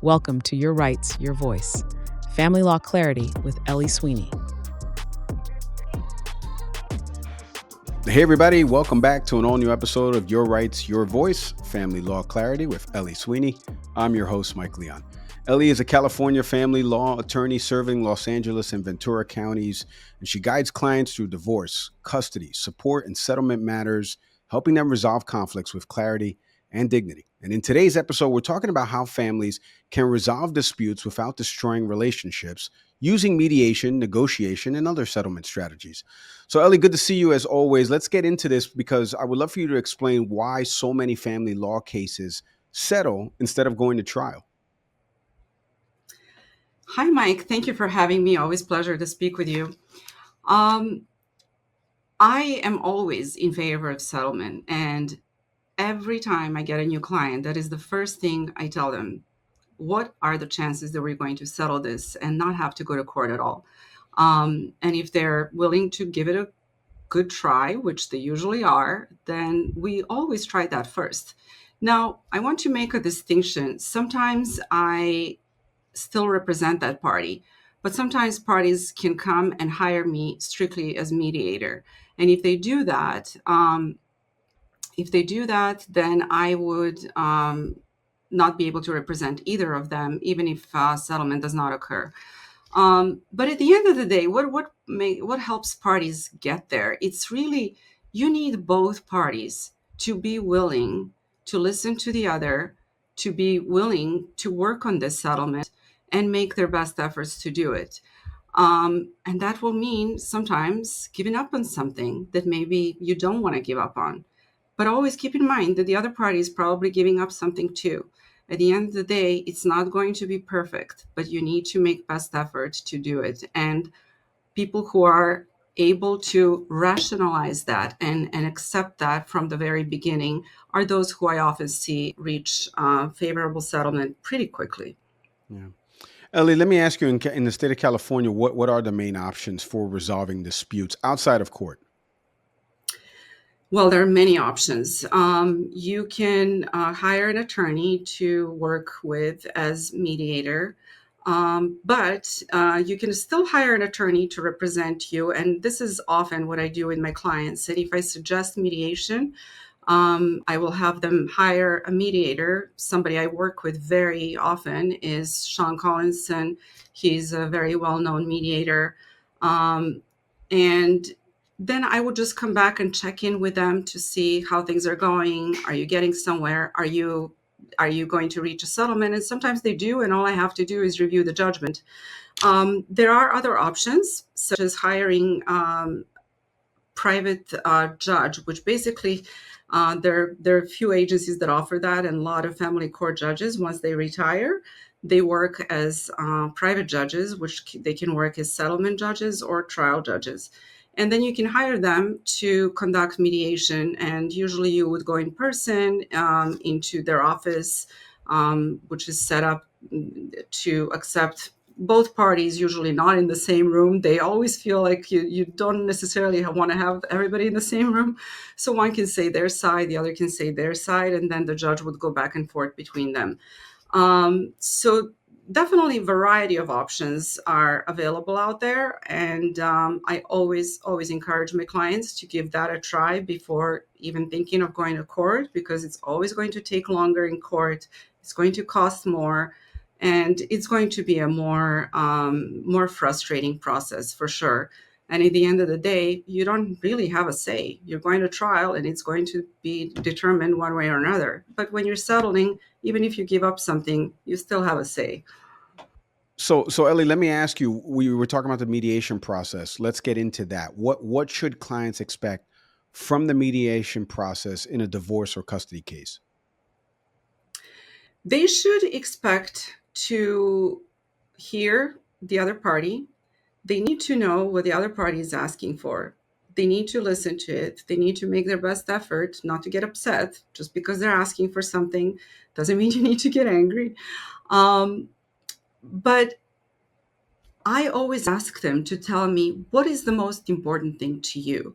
Welcome to Your Rights, Your Voice. Family Law Clarity with Ellie Sweeney. Hey everybody, welcome back to an all-new episode of Your Rights, Your Voice, Family Law Clarity with Ellie Sweeney. I'm your host, Mike Leon. Ellie is a California family law attorney serving Los Angeles and Ventura counties, and she guides clients through divorce, custody, support, and settlement matters, helping them resolve conflicts with clarity and dignity. And in today's episode, we're talking about how families can resolve disputes without destroying relationships using mediation, negotiation, and other settlement strategies. So, Ellie, good to see you as always. Let's get into this because I would love for you to explain why so many family law cases settle instead of going to trial. Hi, Mike. Thank you for having me. Always a pleasure to speak with you. I am always in favor of settlement. And every time I get a new client, that is the first thing I tell them. What are the chances that we're going to settle this and not have to go to court at all? And if they're willing to give it a good try, which they usually are, then we always try that first. Now, I want to make a distinction. Sometimes I still represent that party, but sometimes parties can come and hire me strictly as mediator. And if they do that, then I would not be able to represent either of them, even if settlement does not occur. But at the end of the day, what helps parties get there? It's really, you need both parties to be willing to listen to the other, to be willing to work on this settlement and make their best efforts to do it. And that will mean sometimes giving up on something that maybe you don't want to give up on. But always keep in mind that the other party is probably giving up something too. At the end of the day, it's not going to be perfect, but you need to make best effort to do it. And people who are able to rationalize that and accept that from the very beginning are those who I often see reach favorable settlement pretty quickly. Yeah. Ellie, let me ask you, in the state of California, what are the main options for resolving disputes outside of court? Well, there are many options. You can hire an attorney to work with as mediator, but you can still hire an attorney to represent you. And this is often what I do with my clients. And if I suggest mediation, I will have them hire a mediator. Somebody I work with very often is Sean Collinson. He's a very well-known mediator. And then I would just come back and check in with them to see how things are going. Are you getting somewhere? Are you going to reach a settlement? And sometimes they do, and all I have to do is review the judgment. There are other options, such as hiring private judge, which basically there are a few agencies that offer that, and a lot of family court judges, once they retire, they work as private judges, which they can work as settlement judges or trial judges. And then you can hire them to conduct mediation. And usually you would go in person into their office, which is set up to accept both parties, usually not in the same room. They always feel like you don't necessarily want to have everybody in the same room. So one can say their side, the other can say their side, and then the judge would go back and forth between them. So definitely a variety of options are available out there. And I always encourage my clients to give that a try before even thinking of going to court, because it's always going to take longer in court. It's going to cost more, and it's going to be a more frustrating process for sure. And at the end of the day, you don't really have a say. You're going to trial, and it's going to be determined one way or another. But when you're settling, even if you give up something, you still have a say. So Ellie, let me ask you, we were talking about the mediation process. Let's get into that. What should clients expect from the mediation process in a divorce or custody case? They should expect to hear the other party. They need to know what the other party is asking for. They need to listen to it. They need to make their best effort not to get upset. Just because they're asking for something doesn't mean you need to get angry. But I always ask them to tell me, what is the most important thing to you?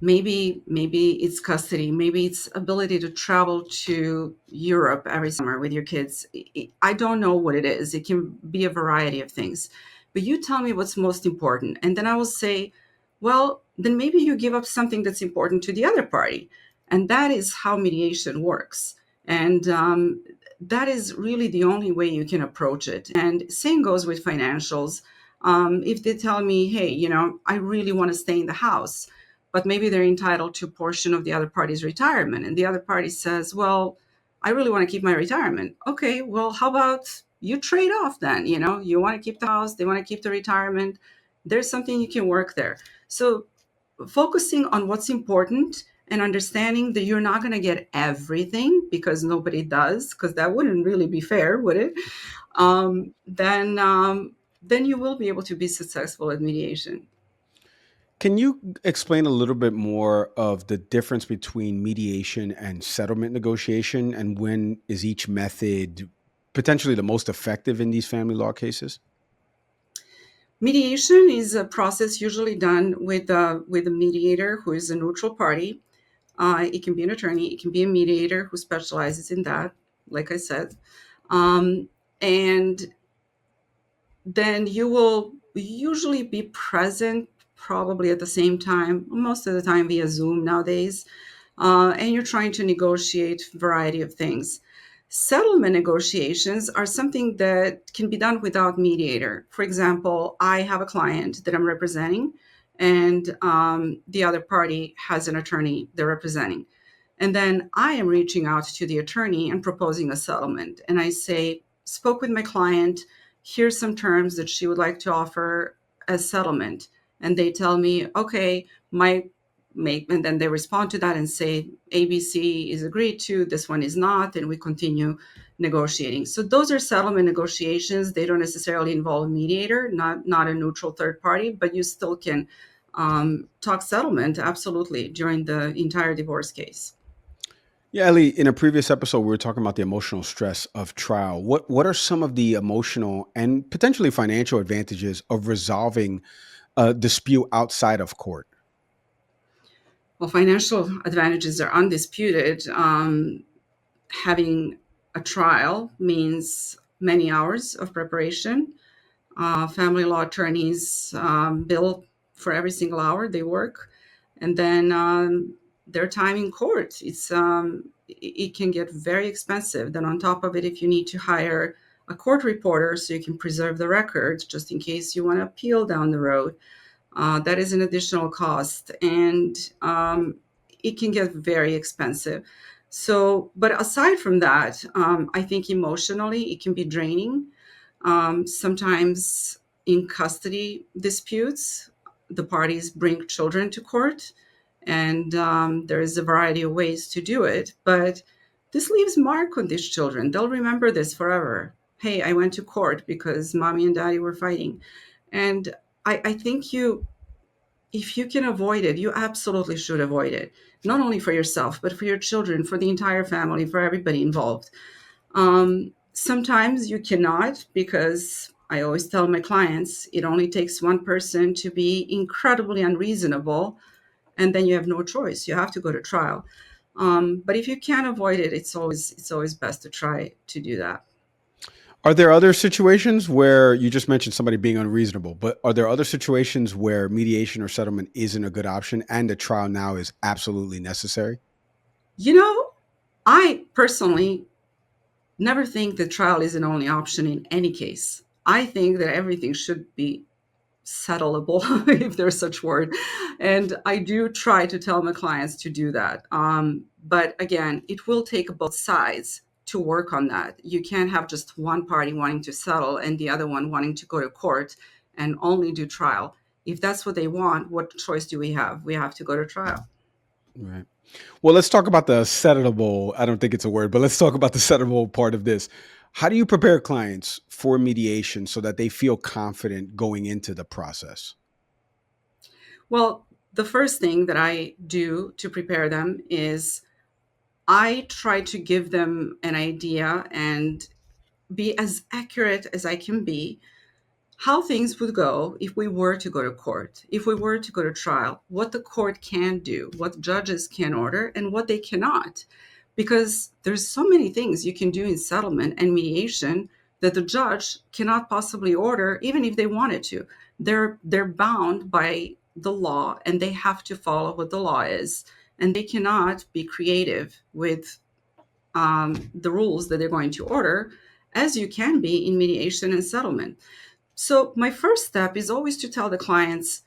Maybe it's custody, maybe it's ability to travel to Europe every summer with your kids. I don't know what it is. It can be a variety of things. But you tell me what's most important, and then I will say, well, then maybe you give up something that's important to the other party. And that is how mediation works. And that is really the only way you can approach it. And same goes with financials. If they tell me, hey, I really want to stay in the house, but maybe they're entitled to a portion of the other party's retirement. And the other party says, well, I really want to keep my retirement. Okay, well, how about you trade off then? You want to keep the house, they want to keep the retirement. There's something you can work there. So focusing on what's important and understanding that you're not going to get everything because nobody does, because that wouldn't really be fair, would it? Then you will be able to be successful at mediation. Can you explain a little bit more of the difference between mediation and settlement negotiation, and when is each method potentially the most effective in these family law cases? Mediation is a process usually done with a mediator who is a neutral party. It can be an attorney, it can be a mediator who specializes in that, like I said. Um, and then you will usually be present probably at the same time, most of the time via Zoom nowadays, and you're trying to negotiate a variety of things. Settlement negotiations are something that can be done without mediator. For example, I have a client that I'm representing, and the other party has an attorney they're representing. And then I am reaching out to the attorney and proposing a settlement. And I say, spoke with my client, here's some terms that she would like to offer as settlement. And they tell me, okay, and then they respond to that and say, ABC is agreed to, this one is not, and we continue negotiating. So those are settlement negotiations. They don't necessarily involve a mediator, not a neutral third party, but you still can talk settlement absolutely during the entire divorce case. Yeah, Ellie, in a previous episode, we were talking about the emotional stress of trial. What are some of the emotional and potentially financial advantages of resolving a dispute outside of court? Well, financial advantages are undisputed. Having a trial means many hours of preparation. Family law attorneys bill for every single hour they work, and then their time in court. It can get very expensive. Then on top of it, if you need to hire a court reporter so you can preserve the records just in case you want to appeal down the road, that is an additional cost, and it can get very expensive. So, but aside from that, I think emotionally it can be draining. Sometimes in custody disputes, the parties bring children to court, and there is a variety of ways to do it. But this leaves mark on these children. They'll remember this forever. Hey, I went to court because mommy and daddy were fighting. And I think if you can avoid it, you absolutely should avoid it. Not only for yourself, but for your children, for the entire family, for everybody involved. Sometimes you cannot, because I always tell my clients it only takes one person to be incredibly unreasonable, and then you have no choice. You have to go to trial. But if you can't avoid it, it's always best to try to do that. Are there other situations where you just mentioned somebody being unreasonable, but are there other situations where mediation or settlement isn't a good option and a trial now is absolutely necessary? You know, I personally never think that trial is an only option in any case. I think that everything should be settleable, if there's such word. And I do try to tell my clients to do that. But again, it will take both sides to work on that. You can't have just one party wanting to settle and the other one wanting to go to court and only do trial. If that's what they want, what choice do we have? We have to go to trial. Right. Well, let's talk about the settable. I don't think it's a word, but let's talk about the settable part of this. How do you prepare clients for mediation so that they feel confident going into the process? Well, the first thing that I do to prepare them is I try to give them an idea and be as accurate as I can be how things would go if we were to go to court, if we were to go to trial, what the court can do, what judges can order, and what they cannot. Because there's so many things you can do in settlement and mediation that the judge cannot possibly order, even if they wanted to. They're bound by the law and they have to follow what the law is. And they cannot be creative with the rules that they're going to order, as you can be in mediation and settlement. So my first step is always to tell the clients,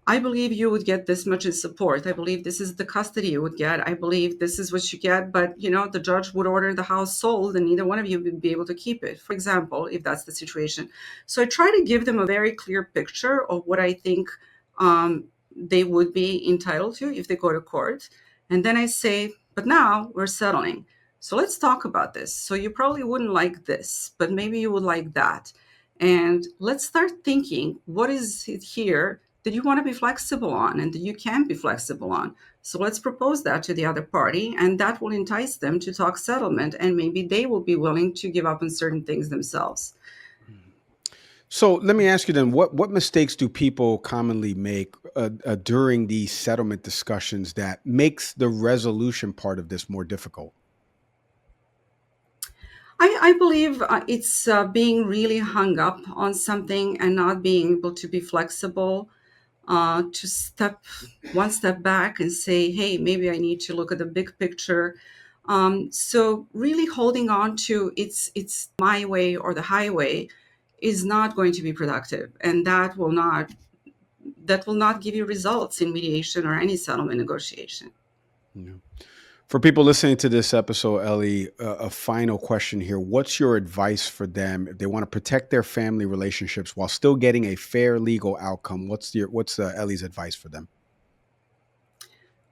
I believe you would get this much in support. I believe this is the custody you would get. I believe this is what you get, but the judge would order the house sold and neither one of you would be able to keep it, for example, if that's the situation. So I try to give them a very clear picture of what I think they would be entitled to if they go to court. And then I say, but now we're settling. So let's talk about this. So you probably wouldn't like this, but maybe you would like that. And let's start thinking, what is it here that you want to be flexible on and that you can be flexible on? So let's propose that to the other party, and that will entice them to talk settlement, and maybe they will be willing to give up on certain things themselves. So let me ask you then, what mistakes do people commonly make during these settlement discussions that makes the resolution part of this more difficult? I believe it's being really hung up on something and not being able to be flexible, to step one step back and say, hey, maybe I need to look at the big picture. So really holding on to it's my way or the highway is not going to be productive, and that will not give you results in mediation or any settlement negotiation. Yeah. For people listening to this episode, Ellie, a final question here. What's your advice for them if they want to protect their family relationships while still getting a fair legal outcome? What's Ellie's advice for them?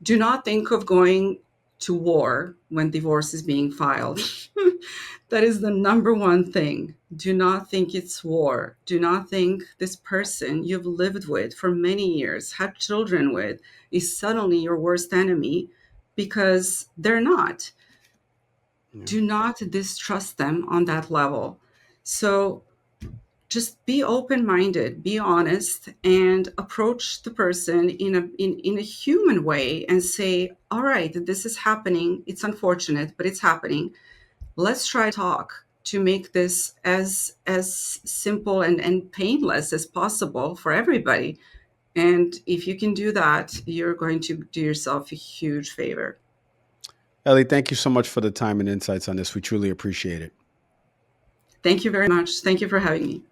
Do not think of going to war when divorce is being filed. That is the number one thing. Do not think it's war. Do not think this person you've lived with for many years, had children with, is suddenly your worst enemy, because they're not. Yeah. Do not distrust them on that level. So just be open-minded, be honest, and approach the person in a human way and say, all right, this is happening. It's unfortunate, but it's happening. Let's try to talk to make this as simple and painless as possible for everybody. And if you can do that, you're going to do yourself a huge favor. Ellie, thank you so much for the time and insights on this. We truly appreciate it. Thank you very much. Thank you for having me.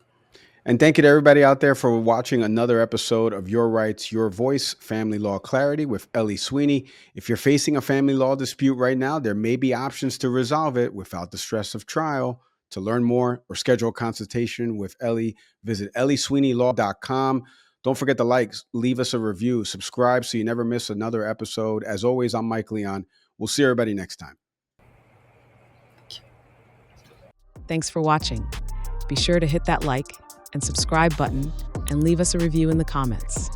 And thank you to everybody out there for watching another episode of Your Rights, Your Voice, Family Law Clarity with Ellie Sweeney. If you're facing a family law dispute right now, there may be options to resolve it without the stress of trial. To learn more or schedule a consultation with Ellie, visit elliesweeneylaw.com. Don't forget to leave us a review, subscribe so you never miss another episode. As always, I'm Mike Leon. We'll see everybody next time. Thanks for watching. Be sure to hit that like and subscribe button and leave us a review in the comments.